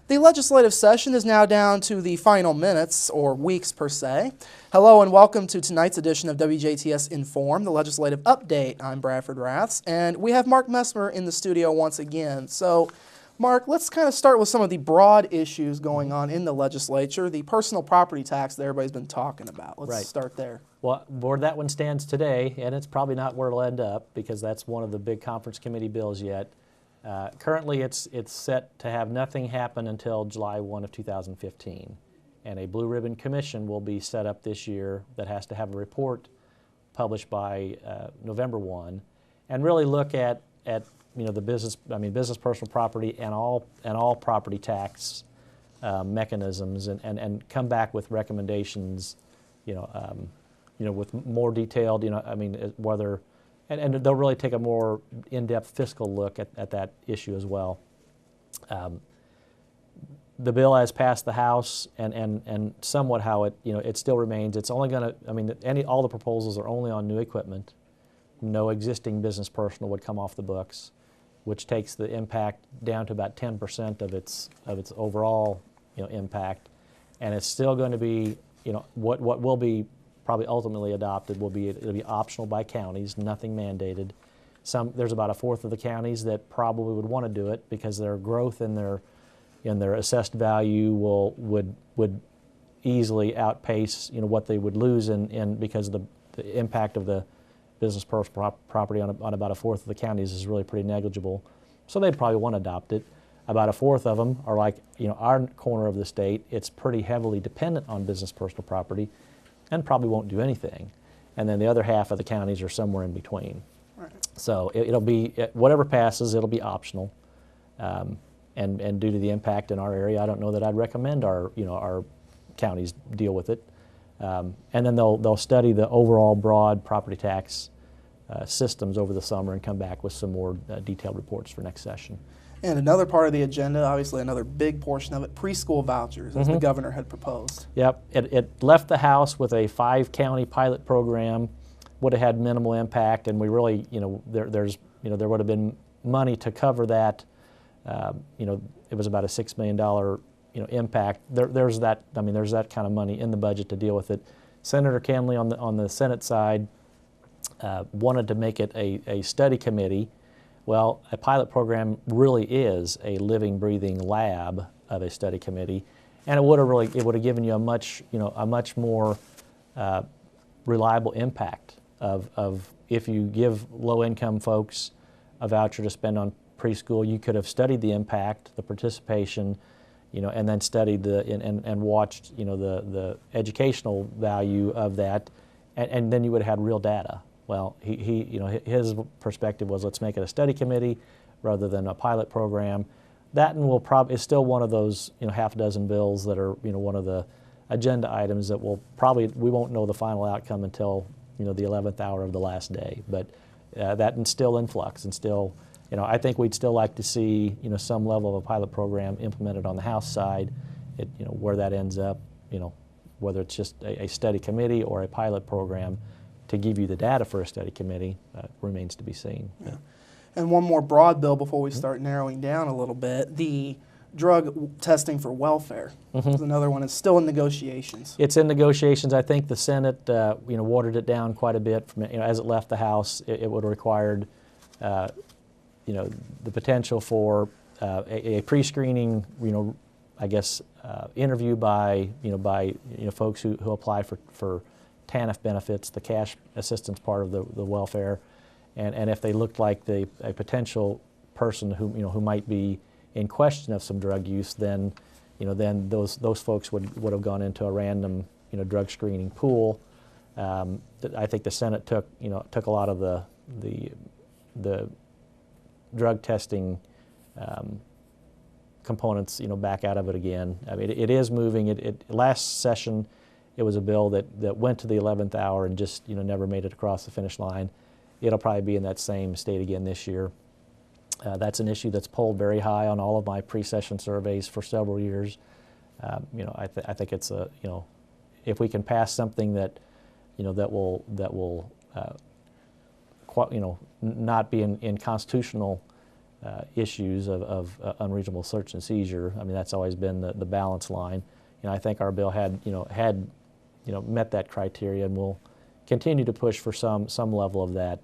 The legislative session is now down to the final minutes, or weeks per se. Hello and welcome to tonight's edition of WJTS Inform, the legislative update. I'm Bradford Raths, and we have Mark Messmer in the studio once again. So, Mark, let's kind of start with some of the broad issues going on in the legislature. The personal property tax that everybody's been talking about. Let's start there. Well, where that one stands today, and it's probably not where it'll end up because that's one of the big conference committee bills yet. Currently, it's set to have nothing happen until July 1 of 2015, and a blue ribbon commission will be set up this year that has to have a report published by November 1, and really look at the business personal property and all property tax mechanisms, and come back with recommendations, with more detailed, whether. And they'll really take a more in-depth fiscal look at that issue as well. The bill has passed the House, and somewhat how it still remains. It's only going to, all the proposals are only on new equipment. No existing business personal would come off the books, which takes the impact down to about 10% of its overall impact. And it's still going to be, what will be probably ultimately adopted it'll be optional by counties, nothing mandated. There's about a fourth of the counties that probably would want to do it because their growth in their assessed value would easily outpace what they would lose in because of the impact of the business personal property on about a fourth of the counties is really pretty negligible. So they'd probably want to adopt it. About a fourth of them are like our corner of the state. It's pretty heavily dependent on business personal property, and probably won't do anything. And then the other half of the counties are somewhere in between. Right. So it'll be, whatever passes, it'll be optional. And due to the impact in our area, I don't know that I'd recommend our counties deal with it. And then they'll study the overall broad property tax systems over the summer and come back with some more detailed reports for next session. And another part of the agenda, obviously another big portion of it, preschool vouchers, as the governor had proposed. Yep, it left the House with a 5-county pilot program, would have had minimal impact, and we really, there would have been money to cover that. It was about a $6 million, impact. There's that kind of money in the budget to deal with it. Senator Kenley on the Senate side wanted to make it a study committee. Well, a pilot program really is a living, breathing lab of a study committee, and it would have given you a much more reliable impact of if you give low-income folks a voucher to spend on preschool, you could have studied the impact, the participation, and then studied and watched the educational value of that, and then you would have had real data. Well, his perspective was, let's make it a study committee rather than a pilot program. That is still one of those half a dozen bills that are one of the agenda items that we won't know the final outcome until the 11th hour of the last day. But that's still in flux, and still I think we'd still like to see some level of a pilot program implemented on the House side. Where that ends up, whether it's just a study committee or a pilot program to give you the data for a study committee remains to be seen. Yeah. And one more broad bill before we start narrowing down a little bit, the drug testing for welfare is another one. It's still in negotiations. It's in negotiations. I think the Senate watered it down quite a bit from as it left the House. It would have required the potential for a pre-screening interview by folks who apply for TANF benefits, the cash assistance part of the welfare, and if they looked like a potential person who might be in question of some drug use, then those folks would have gone into a random drug screening pool. I think the Senate took a lot of the drug testing components back out of it again. I mean, it is moving. Last session, it was a bill that went to the 11th hour and just never made it across the finish line. It'll probably be in that same state again this year. That's an issue that's polled very high on all of my pre-session surveys for several years. I think it's if we can pass something that that will not be in constitutional issues of unreasonable search and seizure. I mean, that's always been the balance line. I think our bill had met that criteria, and will continue to push for some level of that.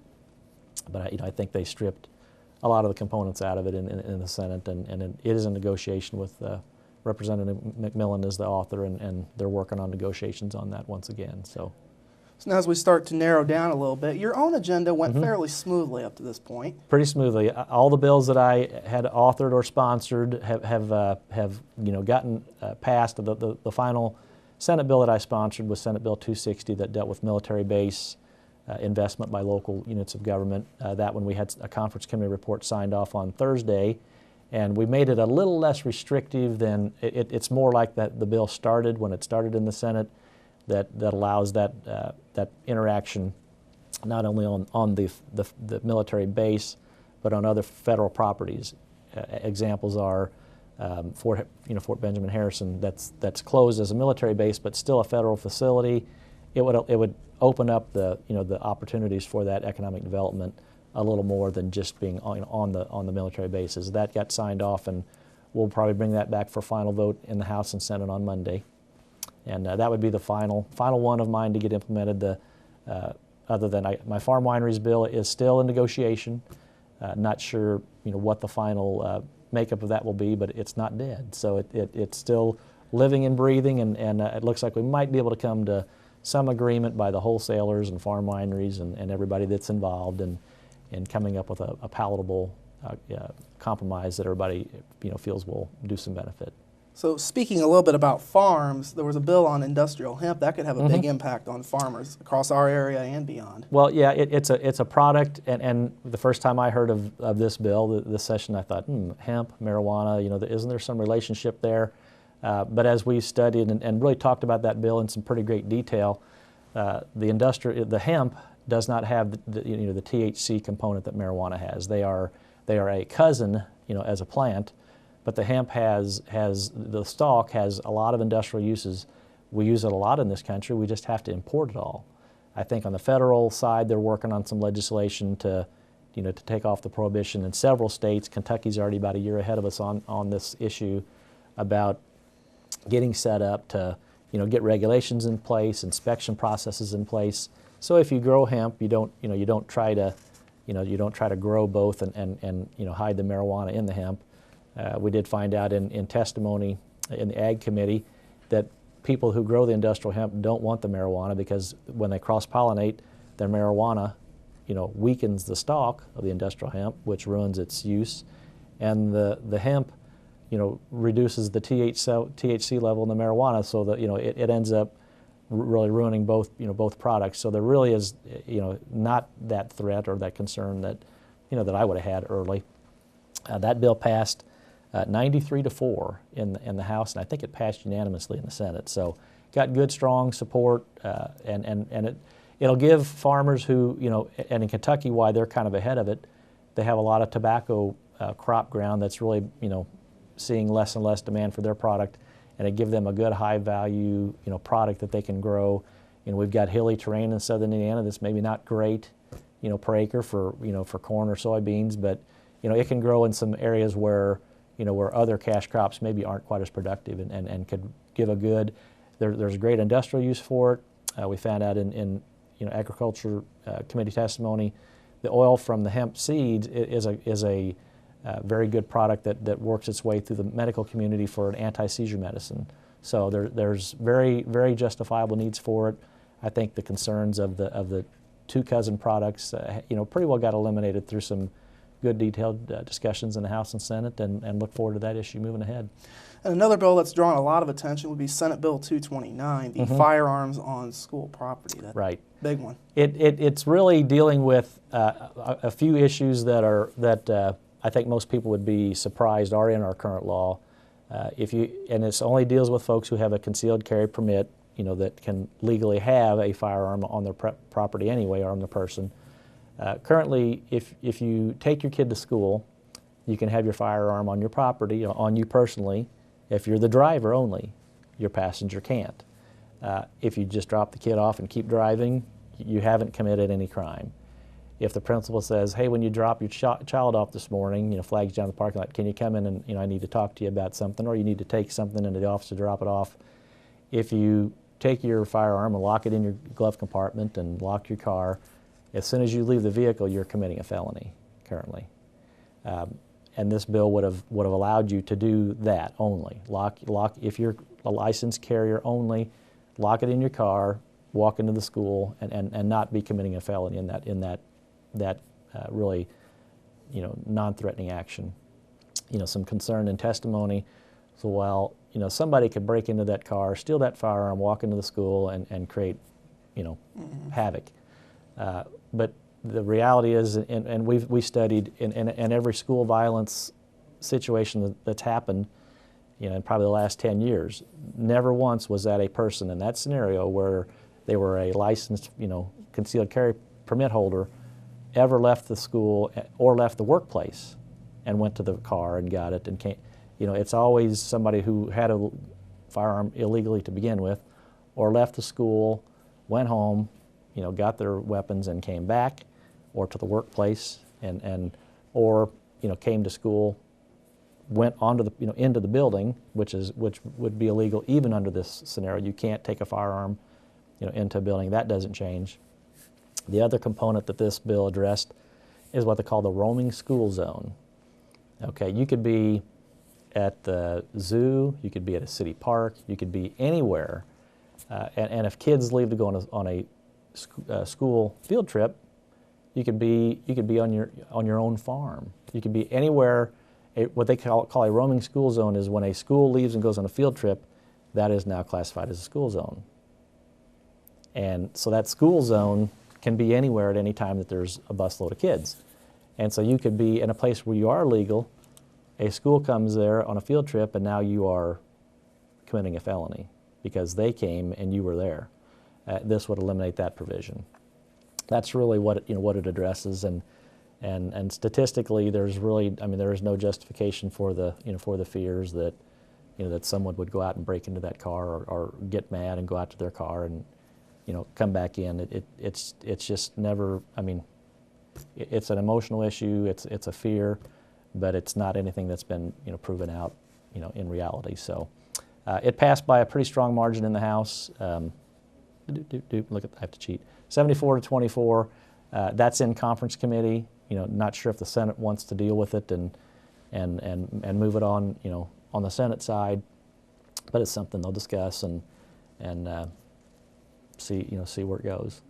But I think they stripped a lot of the components out of it in the Senate, and it is a negotiation with Representative McMillan as the author, and they're working on negotiations on that once again. So now as we start to narrow down a little bit, your own agenda went fairly smoothly up to this point. Pretty smoothly. All the bills that I had authored or sponsored have gotten passed. The final Senate bill that I sponsored was Senate Bill 260 that dealt with military base investment by local units of government. That one we had a conference committee report signed off on Thursday, and we made it a little less restrictive than it's more like the bill started when it started in the Senate. That allows that interaction not only on the military base, but on other federal properties. Examples are Fort Benjamin Harrison, that's closed as a military base, but still a federal facility. It would open up the opportunities for that economic development a little more than just being on the military bases. That got signed off, and we'll probably bring that back for final vote in the House and Senate on Monday. And that would be the final one of mine to get implemented. Other than my farm wineries bill is still in negotiation. Not sure what the final makeup of that will be, but it's not dead. So it's still living and breathing, and it looks like we might be able to come to some agreement by the wholesalers and farm wineries and everybody that's involved, and coming up with a palatable compromise that everybody feels will do some benefit. So speaking a little bit about farms, there was a bill on industrial hemp that could have a big impact on farmers across our area and beyond. Well, yeah, it's a product, and the first time I heard of this bill, this session, I thought, hemp, marijuana, isn't there some relationship there? But as we studied and really talked about that bill in some pretty great detail, the hemp does not have the THC component that marijuana has. They are a cousin, as a plant. But the hemp the stalk has a lot of industrial uses. We use it a lot in this country. We just have to import it all. I think on the federal side, they're working on some legislation to take off the prohibition in several states. Kentucky's already about a year ahead of us on this issue about getting set up to get regulations in place, inspection processes in place. So if you grow hemp, you don't try to grow both and hide the marijuana in the hemp. We did find out in testimony in the Ag Committee that people who grow the industrial hemp don't want the marijuana because when they cross-pollinate, their marijuana, weakens the stalk of the industrial hemp, which ruins its use, and the hemp, reduces the THC level in the marijuana, so that it ends up really ruining both products. So there really is not that threat or that concern that that I would have had early. That bill passed 93-4 in the House, and I think it passed unanimously in the Senate. So got good, strong support, and it'll give farmers who, and in Kentucky, why they're kind of ahead of it, they have a lot of tobacco crop ground that's really, seeing less and less demand for their product, and it give them a good high value, product that they can grow. We've got hilly terrain in southern Indiana that's maybe not great, per acre for corn or soybeans, but it can grow in some areas where where other cash crops maybe aren't quite as productive and could give a good. There's great industrial use for it. We found out in agriculture committee testimony, the oil from the hemp seeds is a very good product that works its way through the medical community for an anti-seizure medicine. So there's very, very justifiable needs for it. I think the concerns of the two cousin products, pretty well got eliminated through some good detailed discussions in the House and Senate, and look forward to that issue moving ahead. And another bill that's drawn a lot of attention would be Senate Bill 229, the firearms on school property. That right. Big one. It's really dealing with a few issues that I think most people would be surprised are in our current law. And it only deals with folks who have a concealed carry permit, that can legally have a firearm on their property anyway, or on their person. Currently, if you take your kid to school, you can have your firearm on your property, on you personally. If you're the driver only, your passenger can't. If you just drop the kid off and keep driving, you haven't committed any crime. if the principal says, hey, when you drop your child off this morning, flags down the parking lot, can you come in and, I need to talk to you about something, or you need to take something into the office to drop it off. If you take your firearm and lock it in your glove compartment and lock your car, as soon as you leave the vehicle, you're committing a felony currently. And this bill would have allowed you to do that only. Lock if you're a licensed carrier only, lock it in your car, walk into the school, and not be committing a felony in that really, non-threatening action. Some concern in testimony. So while somebody could break into that car, steal that firearm, walk into the school, and create, havoc. But the reality is, and we studied in every school violence situation that's happened, in probably the last 10 years, never once was that a person in that scenario where they were a licensed, concealed carry permit holder, ever left the school or left the workplace and went to the car and got it and came. It's always somebody who had a firearm illegally to begin with, or left the school, went home, got their weapons and came back, or to the workplace or came to school, went onto the into the building, which would be illegal even under this scenario. You can't take a firearm into a building. That doesn't change. The other component that this bill addressed is what they call the roaming school zone. Okay, you could be at the zoo, you could be at a city park, you could be anywhere, and if kids leave to go on a school field trip, you could be on your own farm. You could be anywhere. What they call a roaming school zone is when a school leaves and goes on a field trip, that is now classified as a school zone. And so that school zone can be anywhere at any time that there's a busload of kids. And so you could be in a place where you are legal, a school comes there on a field trip, and now you are committing a felony because they came and you were there. This would eliminate that provision. That's really what it addresses, and statistically, there is no justification for the fears that that someone would go out and break into that car or get mad and go out to their car and come back in. It's just never. It's an emotional issue. It's a fear, but it's not anything that's been proven out in reality. So it passed by a pretty strong margin in the House. Look at, I have to cheat. 74 to 24. That's in conference committee. Not sure if the Senate wants to deal with it and move it on on the Senate side, but it's something they'll discuss and see where it goes.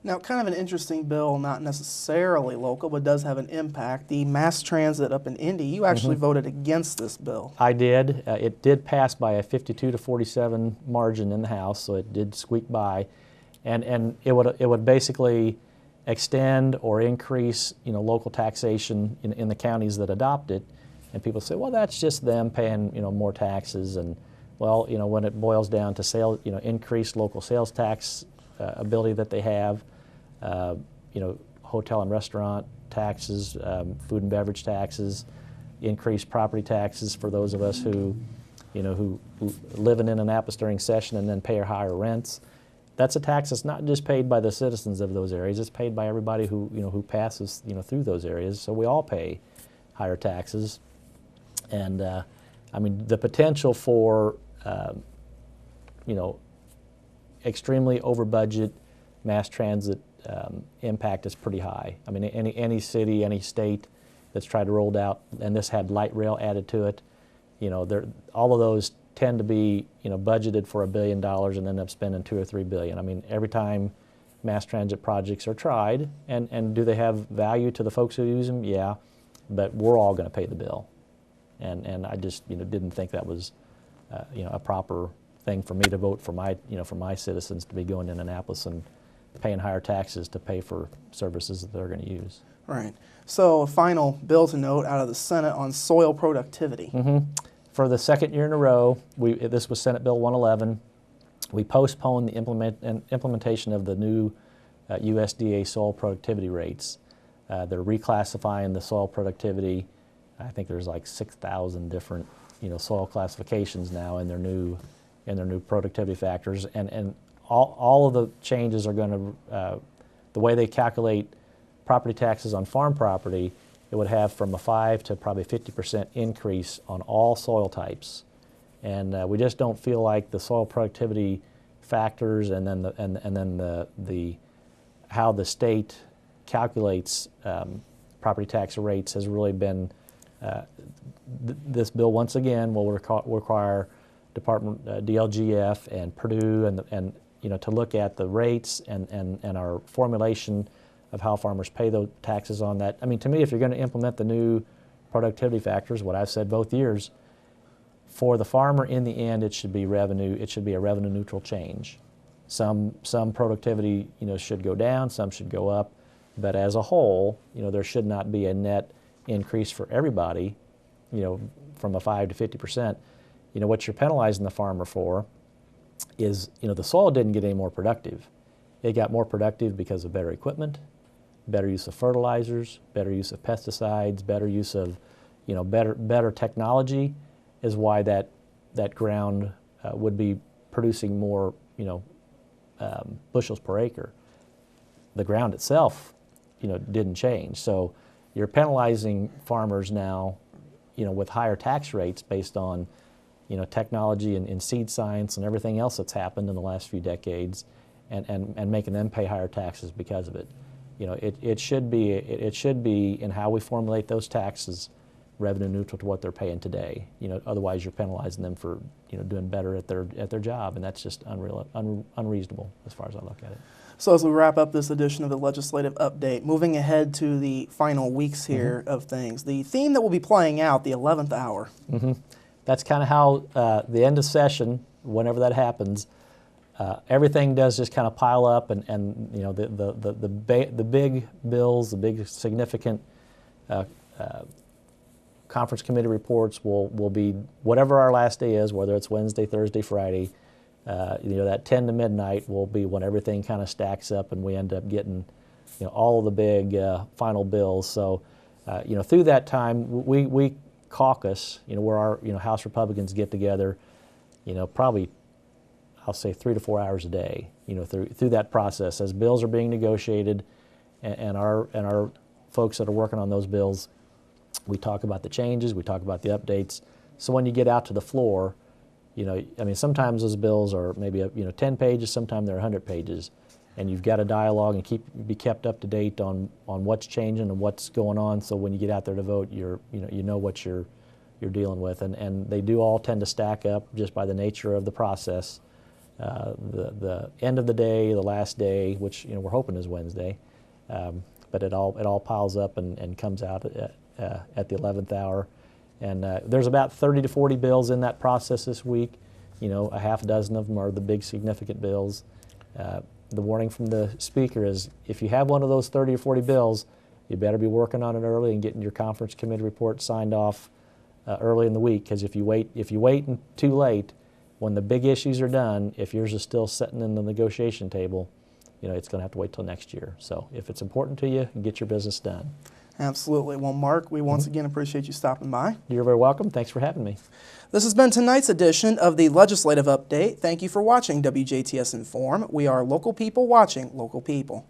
Now, kind of an interesting bill, not necessarily local, but does have an impact. The mass transit up in Indy, you actually voted against this bill. I did. It did pass by a 52 to 47 margin in the House, so it did squeak by, and it would basically extend or increase local taxation in the counties that adopt it. And people say, well, that's just them paying more taxes, and well, when it boils down to increased local sales tax ability that they have, hotel and restaurant taxes, food and beverage taxes, increased property taxes for those of us who live in Annapolis during session and then pay higher rents. That's a tax that's not just paid by the citizens of those areas; it's paid by everybody who passes through those areas. So we all pay higher taxes, and the potential for extremely over budget mass transit impact is pretty high. Any city, any state that's tried to roll it out, and this had light rail added to it, all of those tend to be budgeted for $1 billion and end up spending $2 or $3 billion. Every time mass transit projects are tried, and do they have value to the folks who use them? Yeah, but we're all going to pay the bill, and I just didn't think that was a proper thing for me to vote for my citizens to be going to Annapolis and paying higher taxes to pay for services that they're going to use. Right. So a final bill to note out of the Senate on soil productivity. For the second year in a row, this was Senate Bill 111. We postponed the implementation of the new USDA soil productivity rates. They're reclassifying the soil productivity. I think there's like 6,000 different soil classifications now in their new productivity factors, and all of the changes are going to the way they calculate property taxes on farm property, it would have from a 5 to probably 50% increase on all soil types. And we just don't feel like the soil productivity factors and then the how the state calculates property tax rates has really been. This bill once again will require Department DLGF and Purdue and to look at the rates and our formulation of how farmers pay those taxes on that. I mean, to me, if you're going to implement the new productivity factors, what I've said both years, for the farmer in the end, it should be revenue. It should be a revenue neutral change. Some productivity should go down, some should go up, but as a whole, there should not be a net increase for everybody, from a 5 to 50%. What you're penalizing the farmer for is, the soil didn't get any more productive. It got more productive because of better equipment, better use of fertilizers, better use of pesticides, better use of, better technology is why that ground would be producing more, bushels per acre. The ground itself, didn't change. So you're penalizing farmers now, with higher tax rates based on, technology and seed science and everything else that's happened in the last few decades, and making them pay higher taxes because of it. It should be in how we formulate those taxes revenue neutral to what they're paying today. Otherwise you're penalizing them for doing better at their job, and that's just unreasonable as far as I look at it. So as we wrap up this edition of the Legislative Update, moving ahead to the final weeks here of things, the theme that will be playing out, the 11th hour. That's kind of how the end of session, whenever that happens, everything does just kind of pile up, and the big bills, the big significant conference committee reports will be whatever our last day is, whether it's Wednesday, Thursday, Friday. That 10 to midnight will be when everything kind of stacks up and we end up getting all of the big final bills. So through that time we caucus, where our House Republicans get together, probably I'll say 3 to 4 hours a day, through that process as bills are being negotiated, and our folks that are working on those bills, we talk about the changes, we talk about the updates. So when you get out to the floor, sometimes those bills are maybe 10 pages, sometimes they're 100 pages, and you've got a dialogue and be kept up to date on what's changing and what's going on. So when you get out there to vote, you know what you're dealing with, and they do all tend to stack up just by the nature of the process. The end of the day, the last day, which we're hoping is Wednesday, but it all piles up and comes out at the 11th hour. And there's about 30 to 40 bills in that process this week. A half dozen of them are the big significant bills. The warning from the speaker is if you have one of those 30 or 40 bills, you better be working on it early and getting your conference committee report signed off early in the week, because if you wait too late, when the big issues are done, if yours is still sitting in the negotiation table, it's going to have to wait till next year. So if it's important to you, get your business done. Absolutely. Well, Mark, we once again appreciate you stopping by. You're very welcome. Thanks for having me. This has been tonight's edition of the Legislative Update. Thank you for watching WJTS Inform. We are local people watching local people.